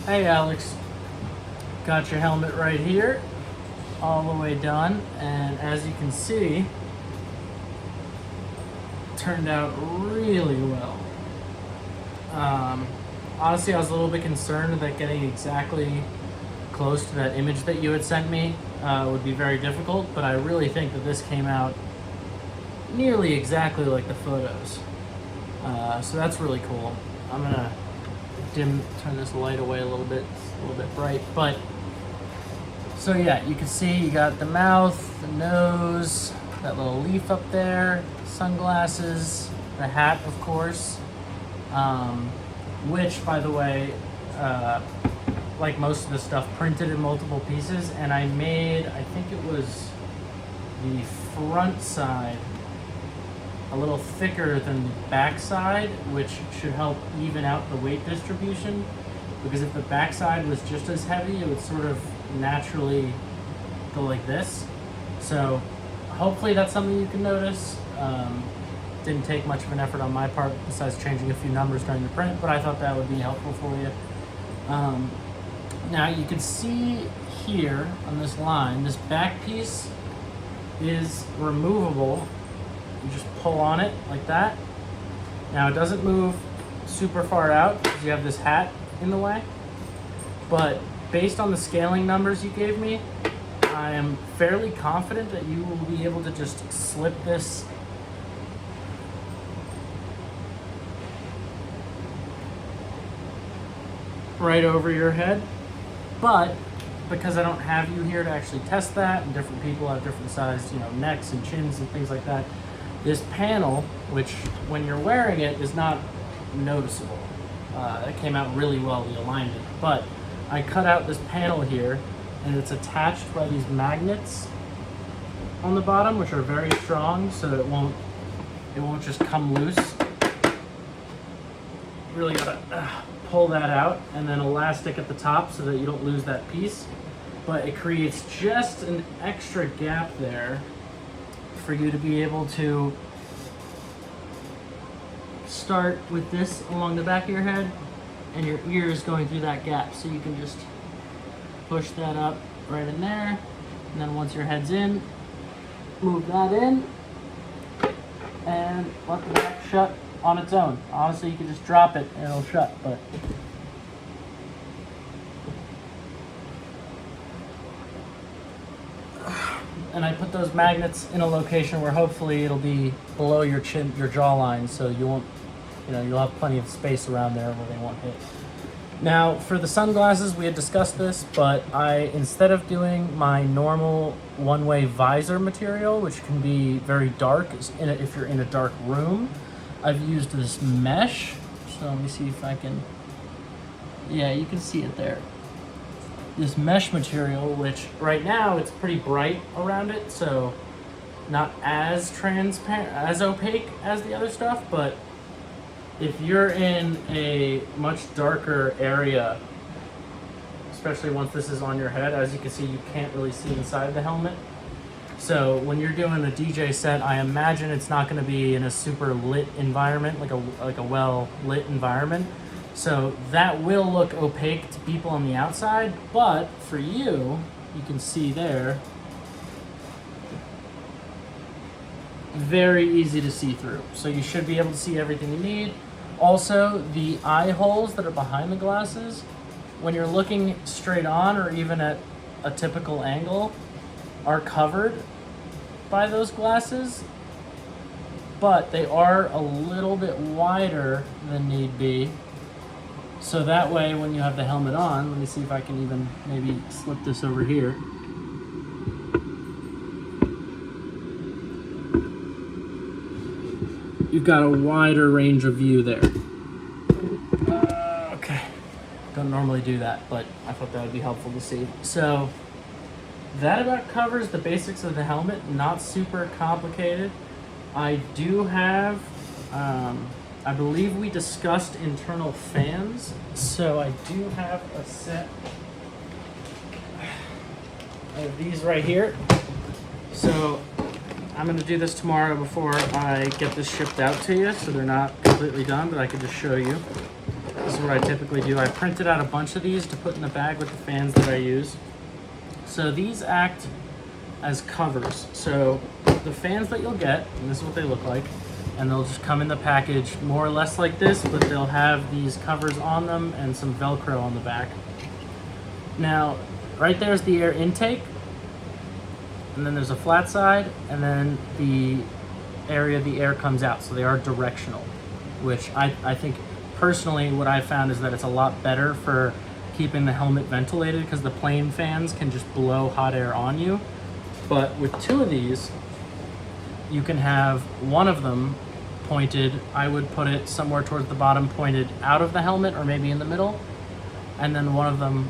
Hey Alex, got your helmet right here, all the way done, and as you can see, turned out really well. Um, Honestly, I was a little bit concerned that getting exactly close to that image that you had sent me would be very difficult, but I really think that this came out nearly exactly like the photos. So that's really cool. I'm gonna turn this light away a little bit. It's a little bit bright, but so yeah, you can see you got the mouth, the nose, that little leaf up there, sunglasses, the hat, of course, which, by the way, like most of the stuff, printed in multiple pieces, and I made, I think it was the front side a little thicker than the back side, which should help even out the weight distribution, because if the back side was just as heavy, it would sort of naturally go like this. So hopefully that's something you can notice. Didn't take much of an effort on my part besides changing a few numbers during the print, but I thought that would be helpful for you. Now you can see here on this line, this back piece is removable. You just pull on it like that. Now it doesn't move super far out because you have this hat in the way, but based on the scaling numbers you gave me, I am fairly confident that you will be able to just slip this right over your head. But because I don't have you here to actually test that, and different people have different sized, necks and chins and things like that, this panel, which when you're wearing it is not noticeable. It came out really well, we aligned it. But I cut out this panel here, and it's attached by these magnets on the bottom, which are very strong, so it won't just come loose. You really gotta pull that out, and then elastic at the top so that you don't lose that piece. But it creates just an extra gap there for you to be able to start with this along the back of your head, and your ears going through that gap. So you can just push that up right in there, and then once your head's in, move that in, and let the back shut on its own. Honestly, you can just drop it and it'll shut, but and I put those magnets in a location where hopefully it'll be below your chin, your jawline, so you won't, you'll have plenty of space around there where they won't hit. Now, for the sunglasses, we had discussed this, but instead of doing my normal one-way visor material, which can be very dark if you're in a dark room, I've used this mesh. So let me see if I can, yeah, you can see it there. This mesh material, which right now it's pretty bright around it, so not as transparent, as opaque as the other stuff, but if you're in a much darker area, especially once this is on your head, as you can see, you can't really see inside the helmet. So when you're doing a DJ set, I imagine it's not going to be in a super lit environment, like a well lit environment. So that will look opaque to people on the outside, but for you can see there, very easy to see through. So you should be able to see everything you need. Also, the eye holes that are behind the glasses, when you're looking straight on or even at a typical angle, are covered by those glasses, but they are a little bit wider than need be. So that way, when you have the helmet on, let me see if I can even maybe slip this over here. You've got a wider range of view there. Okay, don't normally do that, but I thought that would be helpful to see. So that about covers the basics of the helmet, not super complicated. I do have, I believe we discussed internal fans, so I do have a set of these right here. So I'm going to do this tomorrow before I get this shipped out to you, so they're not completely done, but I can just show you. This is what I typically do. I printed out a bunch of these to put in the bag with the fans that I use. So these act as covers. So the fans that you'll get, and this is what they look like, and they'll just come in the package more or less like this, but they'll have these covers on them and some Velcro on the back. Now, right there's the air intake, and then there's a flat side, and then the area the air comes out. So they are directional, which I think personally what I found is that it's a lot better for keeping the helmet ventilated, because the plane fans can just blow hot air on you. But with two of these, you can have one of them pointed, I would put it somewhere towards the bottom, pointed out of the helmet or maybe in the middle, and then one of them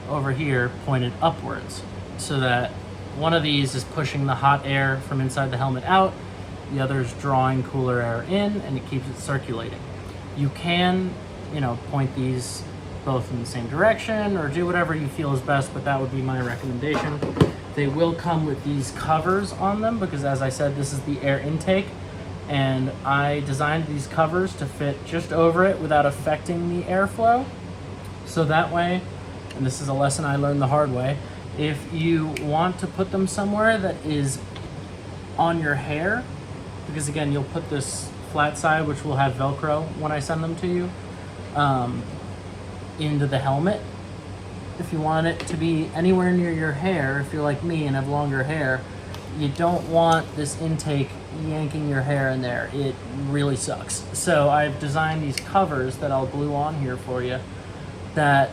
over here pointed upwards, so that one of these is pushing the hot air from inside the helmet out, the other is drawing cooler air in, and it keeps it circulating. You can, point these both in the same direction or do whatever you feel is best, but that would be my recommendation. They will come with these covers on them because, as I said, this is the air intake, and I designed these covers to fit just over it without affecting the airflow. So that way, and this is a lesson I learned the hard way, if you want to put them somewhere that is on your hair, because again, you'll put this flat side, which will have Velcro when I send them to you, into the helmet. If you want it to be anywhere near your hair, if you're like me and have longer hair, you don't want this intake yanking your hair in there. It really sucks. So I've designed these covers that I'll glue on here for you that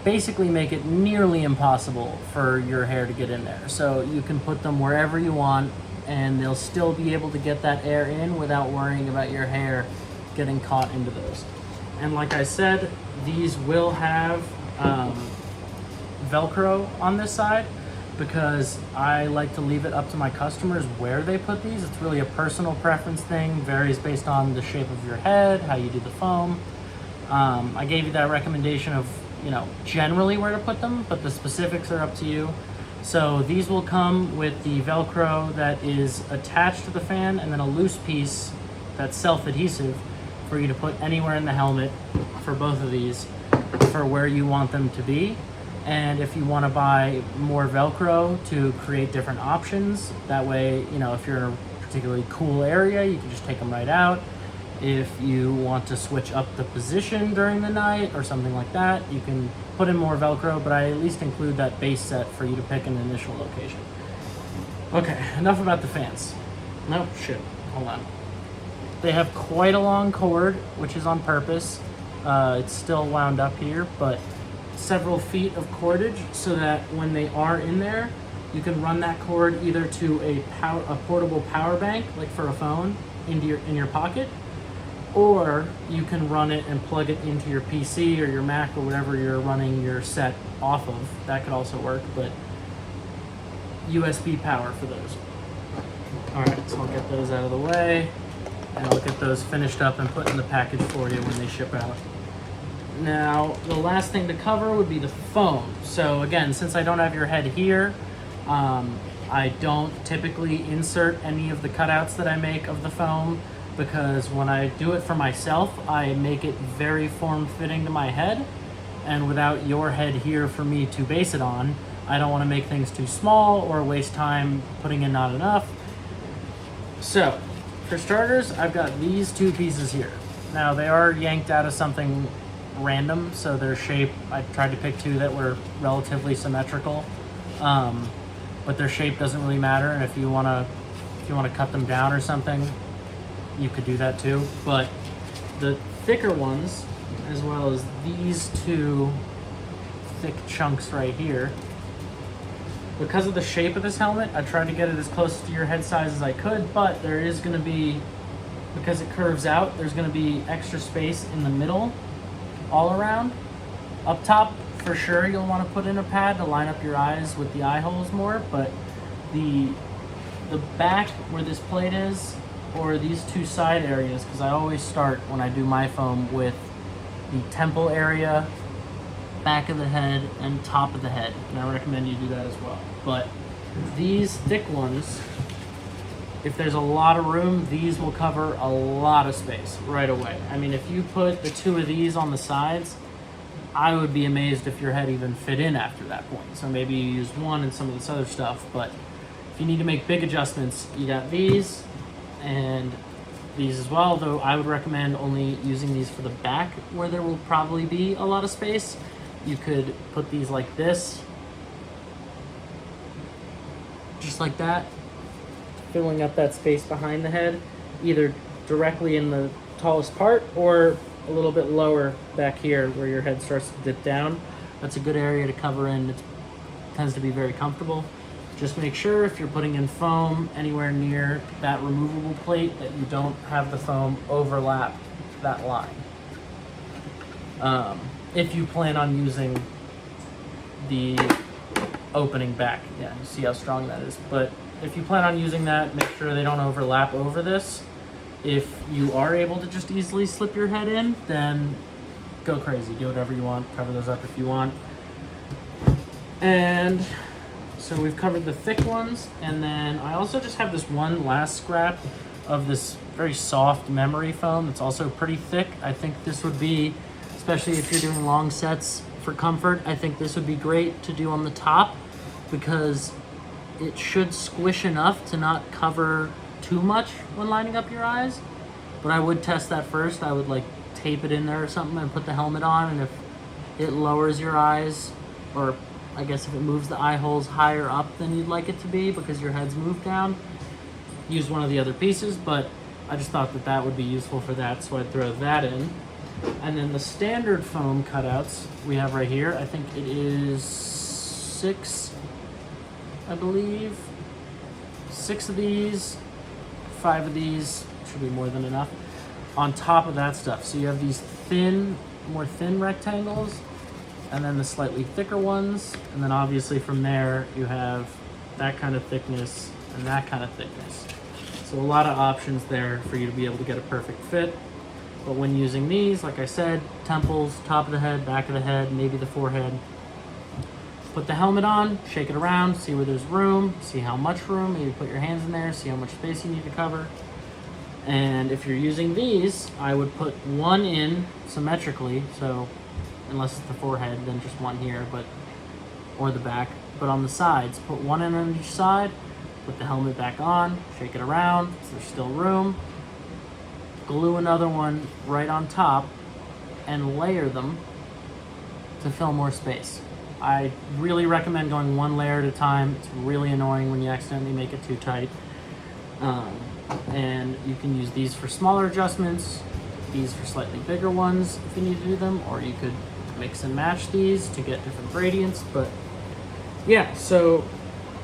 basically make it nearly impossible for your hair to get in there. So you can put them wherever you want and they'll still be able to get that air in without worrying about your hair getting caught into those. And like I said, these will have Velcro on this side because I like to leave it up to my customers where they put these. It's really a personal preference thing, varies based on the shape of your head, how you do the foam. I gave you that recommendation of, generally where to put them, but the specifics are up to you. So these will come with the Velcro that is attached to the fan and then a loose piece that's self-adhesive for you to put anywhere in the helmet for both of these for where you want them to be. And if you want to buy more Velcro to create different options, that way, if you're in a particularly cool area, you can just take them right out. If you want to switch up the position during the night or something like that, you can put in more Velcro, but I at least include that base set for you to pick an initial location. Okay, enough about the fans. Nope, shit, hold on. They have quite a long cord, which is on purpose. It's still wound up here, but several feet of cordage so that when they are in there, you can run that cord either to a portable power bank, like for a phone, in your pocket, or you can run it and plug it into your PC or your Mac or whatever you're running your set off of. That could also work, but USB power for those. All right, so I'll get those out of the way and I'll get those finished up and put in the package for you when they ship out. Now, the last thing to cover would be the foam. So again, since I don't have your head here, I don't typically insert any of the cutouts that I make of the foam, because when I do it for myself, I make it very form-fitting to my head, and without your head here for me to base it on, I don't want to make things too small or waste time putting in not enough. So, for starters, I've got these two pieces here. Now, they are yanked out of something random, so their shape, I tried to pick two that were relatively symmetrical, but their shape doesn't really matter, and if you want to cut them down or something, you could do that too. But the thicker ones, as well as these two thick chunks right here, because of the shape of this helmet, I tried to get it as close to your head size as I could, but there is going to be, because it curves out, there's going to be extra space in the middle all around. Up top, for sure, you'll want to put in a pad to line up your eyes with the eye holes more, but the back where this plate is, or these two side areas, because I always start when I do my foam with the temple area, back of the head, and top of the head, and I recommend you do that as well. But these thick ones, if there's a lot of room, these will cover a lot of space right away. I mean, if you put the 2 of these on the sides, I would be amazed if your head even fit in after that point. So maybe you use one and some of this other stuff, but if you need to make big adjustments, you got these and these as well, though I would recommend only using these for the back where there will probably be a lot of space. You could put these like this, just like that, filling up that space behind the head, either directly in the tallest part or a little bit lower back here where your head starts to dip down. That's a good area to cover in. It tends to be very comfortable. Just make sure if you're putting in foam anywhere near that removable plate that you don't have the foam overlap that line. If you plan on using the opening back, yeah, you see how strong that is. But if you plan on using that, make sure they don't overlap over this. If you are able to just easily slip your head in, then go crazy, do whatever you want, cover those up if you want. And so we've covered the thick ones, and then I also just have this one last scrap of this very soft memory foam that's also pretty thick. I think this would be, especially if you're doing long sets for comfort, I think this would be great to do on the top because it should squish enough to not cover too much when lining up your eyes. But I would test that first. I would like tape it in there or something and put the helmet on, and if it lowers your eyes, or I guess if it moves the eye holes higher up than you'd like it to be because your head's moved down, use one of the other pieces. But I just thought that that would be useful for that, so I'd throw that in. And then the standard foam cutouts we have right here, I think it is 6, I believe. 6 of these, 5 of these, should be more than enough, on top of that stuff. So you have these thin, more thin rectangles, and then the slightly thicker ones, and then obviously from there you have that kind of thickness and that kind of thickness. So a lot of options there for you to be able to get a perfect fit. But when using these, like I said, temples, top of the head, back of the head, maybe the forehead, put the helmet on, shake it around, see where there's room, see how much room, maybe put your hands in there, see how much space you need to cover. And if you're using these, I would put one in symmetrically, so unless it's the forehead, then just one here, or the back. But on the sides, put one in on each side, put the helmet back on, shake it around, so there's still room, glue another one right on top, and layer them to fill more space. I really recommend going one layer at a time. It's really annoying when you accidentally make it too tight. And you can use these for smaller adjustments, these for slightly bigger ones if you need to do them, or you could mix and match these to get different gradients. But yeah, so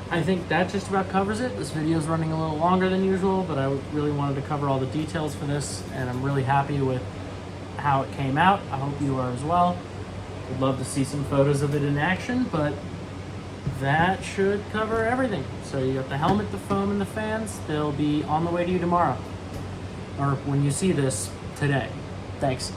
I think that just about covers it. This video is running a little longer than usual, but I really wanted to cover all the details for this, and I'm really happy with how it came out. I hope you are as well. Would love to see some photos of it in action, but that should cover everything. So you got the helmet, the foam, and the fans. They'll be on the way to you tomorrow, or when you see this, today. Thanks.